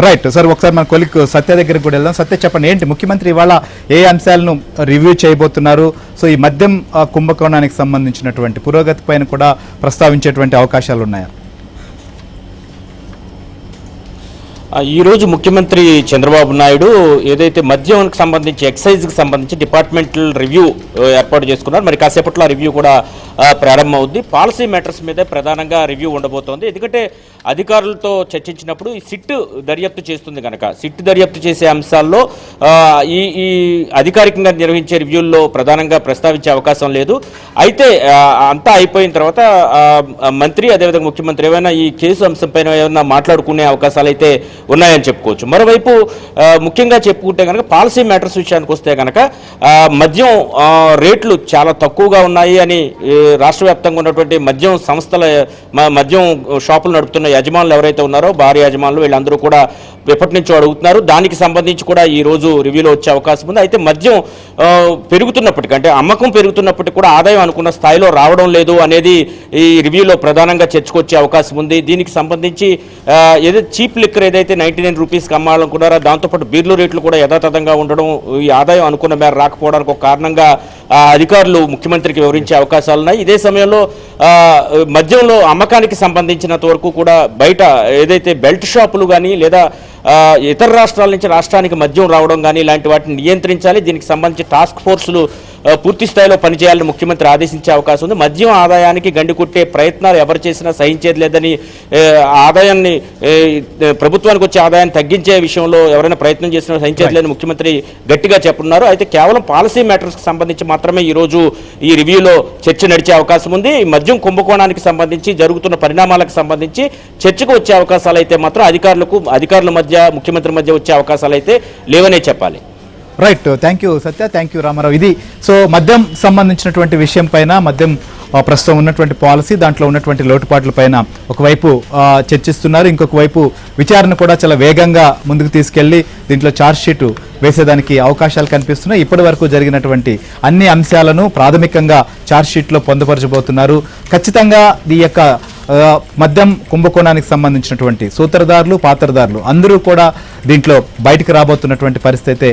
Right sir, ఒకసారి మన కొలిక్ సత్య దగ్గరికి కూడా వెళ్దాం. సత్య, చెప్పండి, ఏంటి ముఖ్యమంత్రి ఇవాళ ఏ అంశాలను రివ్యూ చేయబోతున్నారు? సో ఈ మద్యం కుంభకోణానికి సంబంధించినటువంటి పురోగతి పైన కూడా ప్రస్తావించేటువంటి అవకాశాలు ఉన్నాయా? ఈరోజు ముఖ్యమంత్రి చంద్రబాబు నాయుడు ఏదైతే మద్యానికి సంబంధించి ఎక్సైజ్కి సంబంధించి డిపార్ట్మెంటల్ రివ్యూ ఏర్పాటు చేసుకున్నారు. మరి కాసేపట్లో రివ్యూ కూడా ప్రారంభమవుద్ది. పాలసీ మ్యాటర్స్ మీదే ప్రధానంగా రివ్యూ ఉండబోతోంది. ఎందుకంటే అధికారులతో చర్చించినప్పుడు ఈ సిట్ దర్యాప్తు చేస్తుంది కనుక సిట్ దర్యాప్తు చేసే అంశాల్లో ఈ అధికారికంగా నిర్వహించే రివ్యూల్లో ప్రధానంగా ప్రస్తావించే అవకాశం లేదు. అయితే అంతా అయిపోయిన తర్వాత మంత్రి అదేవిధంగా ముఖ్యమంత్రి ఏమైనా ఈ కేసు అంశంపైన ఏమైనా మాట్లాడుకునే అవకాశాలు అయితే ఉన్నాయని చెప్పుకోవచ్చు. మరోవైపు ముఖ్యంగా చెప్పుకుంటే కనుక పాలసీ మ్యాటర్స్ విషయానికి వస్తే కనుక మద్యం రేట్లు చాలా తక్కువగా ఉన్నాయి అని రాష్ట్ర వ్యాప్తంగా ఉన్నటువంటి మద్యం సంస్థల మద్యం షాపులు నడుపుతున్న యజమానులు ఎవరైతే ఉన్నారో భారీ యజమానులు వీళ్ళందరూ కూడా ఎప్పటి నుంచో అడుగుతున్నారు. దానికి సంబంధించి కూడా ఈ రోజు రివ్యూలో వచ్చే అవకాశం ఉంది. అయితే మద్యం పెరుగుతున్నప్పటికీ అంటే అమ్మకం పెరుగుతున్నప్పటికీ కూడా ఆదాయం అనుకున్న స్థాయిలో రావడం లేదు అనేది ఈ రివ్యూలో ప్రధానంగా చర్చకొచ్చే అవకాశం ఉంది. దీనికి సంబంధించి ఏదైతే చీప్ లిక్కర్ ఏదైతే 99 రూపీస్కి అమ్మాలనుకున్నారో దాంతోపాటు బీర్లు రేట్లు కూడా యథాతథంగా ఉండడం, ఈ ఆదాయం అనుకున్న మేర రాకపోవడానికి ఒక కారణంగా అధికారులు ముఖ్యమంత్రికి వివరించే అవకాశాలు ఉన్నాయి. ఇదే సమయంలో మద్యంలో అమ్మకానికి సంబంధించినంత వరకు కూడా బయట ఏదైతే బెల్ట్ షాపులు కానీ లేదా ఇతర రాష్ట్రాల నుంచి రాష్ట్రానికి మద్యం రావడం కానీ ఇలాంటి వాటిని నియంత్రించాలి. దీనికి సంబంధించి టాస్క్ ఫోర్సులు పూర్తి స్థాయిలో పనిచేయాలని ముఖ్యమంత్రి ఆదేశించే అవకాశం ఉంది. మద్యం ఆదాయానికి గండి కొట్టే ప్రయత్నాలు ఎవరు చేసినా సహించేది లేదని, ఆదాయాన్ని ప్రభుత్వానికి వచ్చే ఆదాయాన్ని తగ్గించే విషయంలో ఎవరైనా ప్రయత్నం చేసినా సహించేది లేదని ముఖ్యమంత్రి గట్టిగా చెప్తున్నారు. అయితే కేవలం పాలసీ మ్యాటర్స్కి సంబంధించి మాత్రమే ఈరోజు ఈ రివ్యూలో చర్చ నడిచే అవకాశం ఉంది. మద్యం కుంభకోణానికి సంబంధించి జరుగుతున్న పరిణామాలకు సంబంధించి చర్చకు వచ్చే అవకాశాలు అయితే మాత్రం అధికారుల మధ్య ముఖ్యమంత్రి మధ్య వచ్చే అవకాశాలు అయితే లేవనే చెప్పాలి. Right, thank you Satya, thank you Ramarao. ఇది సో మద్యం సంబంధించినటువంటి విషయం పైన, మద్యం ప్రస్తుతం ఉన్నటువంటి పాలసీ దాంట్లో ఉన్నటువంటి లోటుపాట్ల పైన ఒకవైపు చర్చిస్తున్నారు, ఇంకొక వైపు విచారణ కూడా చాలా వేగంగా ముందుకు తీసుకెళ్లి దీంట్లో ఛార్జ్ షీట్ వేసేదానికి అవకాశాలు కనిపిస్తున్నాయి. ఇప్పటి వరకు జరిగినటువంటి అన్ని అంశాలను ప్రాథమికంగా ఛార్జ్ షీట్లో పొందుపరచబోతున్నారు. ఖచ్చితంగా ఈ యొక్క మద్యం కుంభకోణానికి సంబంధించినటువంటి సూత్రధారులు, పాత్రధారులు అందరూ కూడా దీంట్లో బయటకు రాబోతున్నటువంటి పరిస్థితి